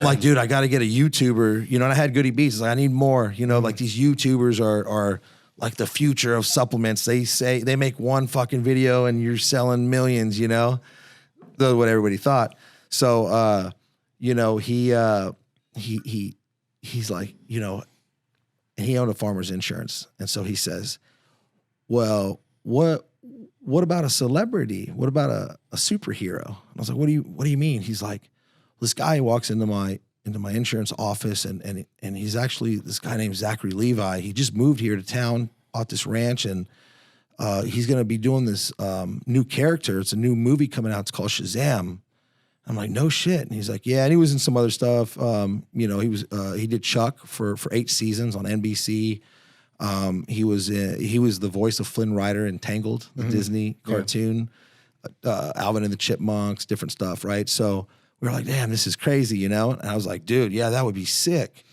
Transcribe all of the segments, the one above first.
I'm like, dude, I got to get a YouTuber, and I had Goody Beats. It's like, I need more, like these YouTubers are like the future of supplements. They say they make one fucking video and you're selling millions, That's what everybody thought. So, he's like, and he owned a farmer's insurance. And so he says, well, what about a celebrity? What about a superhero? And I was like, what do you mean? He's like, this guy walks into my insurance office and he's actually this guy named Zachary Levi. He just moved here to town, bought this ranch, and he's going to be doing this new character. It's a new movie coming out. It's called Shazam. I'm like, no shit. And he's like, yeah. And he was in some other stuff. He did Chuck for 8 seasons on NBC. He was the voice of Flynn Rider in Tangled, the Disney cartoon, Alvin and the Chipmunks, different stuff, right? So we were like, damn, this is crazy, And I was like, dude, yeah, that would be sick,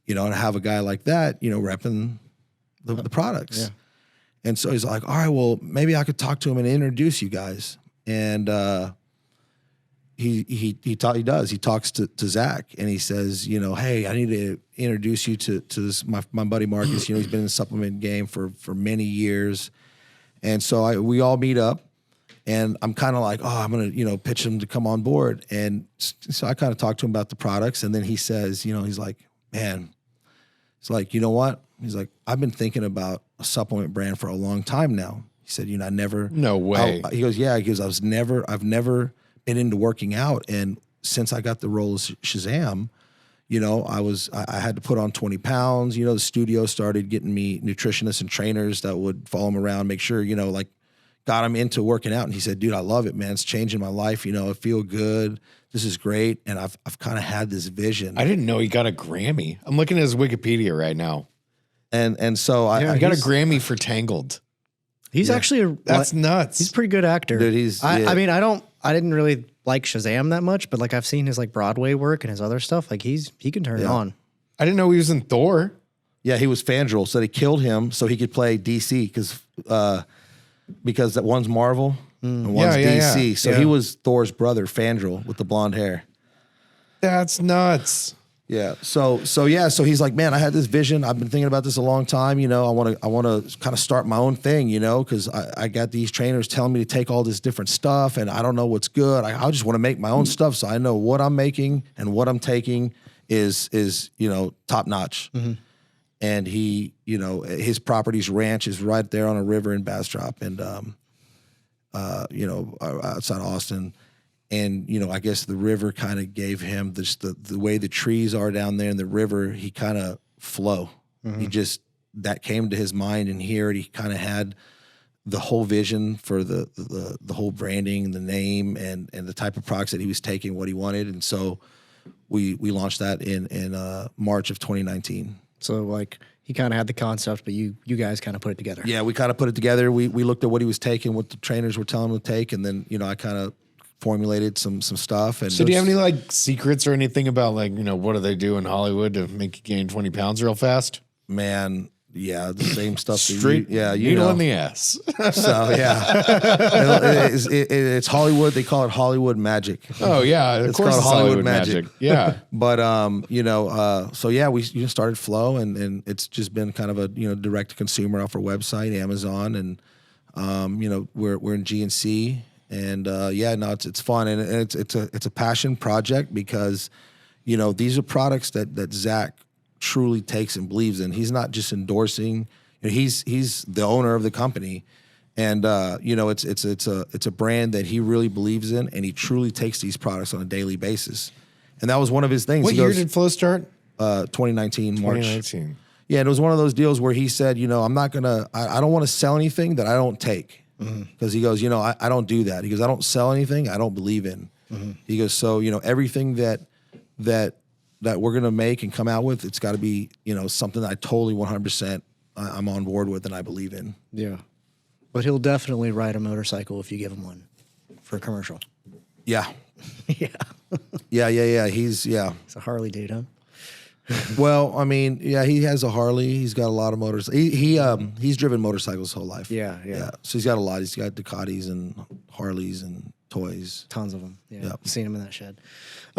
to have a guy like that, repping the products. Yeah. And so he's like, all right, well, maybe I could talk to him and introduce you guys. And he does. He talks to Zach and he says, hey, I need to introduce you to this, my buddy Markus. He's been in the supplement game for many years. And so we all meet up and I'm kind of like, oh, I'm going to, pitch him to come on board. And so I kind of talked to him about the products. And then he says, he's like, man, it's like, you know what? He's like, I've been thinking about a supplement brand for a long time now. He said, I never. No way. He goes, yeah. He goes, I've never been into working out. And since I got the role of Shazam, I had to put on 20 pounds. The studio started getting me nutritionists and trainers that would follow him around, make sure, got him into working out. And he said, dude, I love it, man. It's changing my life. I feel good. This is great. And I've kind of had this vision. I didn't know he got a Grammy. I'm looking at his Wikipedia right now. And so I got a Grammy for Tangled. He's actually that's nuts. He's a pretty good actor. Dude, I mean, I didn't really like Shazam that much, but I've seen his Broadway work and his other stuff. He can turn it on. I didn't know he was in Thor. Yeah, he was Fandral, so they killed him so he could play DC because that one's Marvel and one's DC. So he was Thor's brother, Fandral, with the blonde hair. That's nuts. Yeah. So he's like, man, I had this vision. I've been thinking about this a long time. I want to kind of start my own thing, because I got these trainers telling me to take all this different stuff and I don't know what's good. I just want to make my own stuff. So I know what I'm making and what I'm taking is top notch. Mm-hmm. And he, his property's ranch is right there on a river in Bastrop and, outside Austin. And, I guess the river kind of gave him this, the way the trees are down there in the river, he kind of flow. Mm-hmm. That came to his mind and here he kind of had the whole vision for the whole branding, the name and the type of products that he was taking, what he wanted. And so we launched that in March of 2019. So he kind of had the concept, but you guys kind of put it together. Yeah, we kind of put it together. We looked at what he was taking, what the trainers were telling him to take. And then, I kind of formulated some stuff. And so do you have any secrets or anything about what do they do in Hollywood to make you gain 20 pounds real fast? Man, yeah, the same stuff. Straight needle in the ass. So yeah, it's Hollywood. They call it Hollywood magic. Oh yeah, of course it's Hollywood magic. Yeah, but so yeah, we started Flow, and it's just been kind of a direct to consumer off our website, Amazon, and we're in GNC. And it's fun and it's a passion project because, these are products that Zach truly takes and believes in. He's not just endorsing. He's the owner of the company, and it's a brand that he really believes in, and he truly takes these products on a daily basis. And that was one of his things. What year did Flow start? 2019 March. 2019. Yeah, and it was one of those deals where he said, I'm not gonna. I don't want to sell anything that I don't take. Because he goes, I don't do that. He goes, I don't sell anything I don't believe in. Mm-hmm. He goes, so everything that we're gonna make and come out with, it's got to be something that I totally 100% I'm on board with and I believe in. Yeah, but he'll definitely ride a motorcycle if you give him one for a commercial. Yeah, yeah. He's It's a Harley dude, huh? Well, I mean, yeah, he has a Harley. He's got a lot of motors. He's driven motorcycles his whole life. Yeah. So he's got a lot. He's got Ducatis and Harleys and toys. Tons of them. Yeah. Seen him in that shed.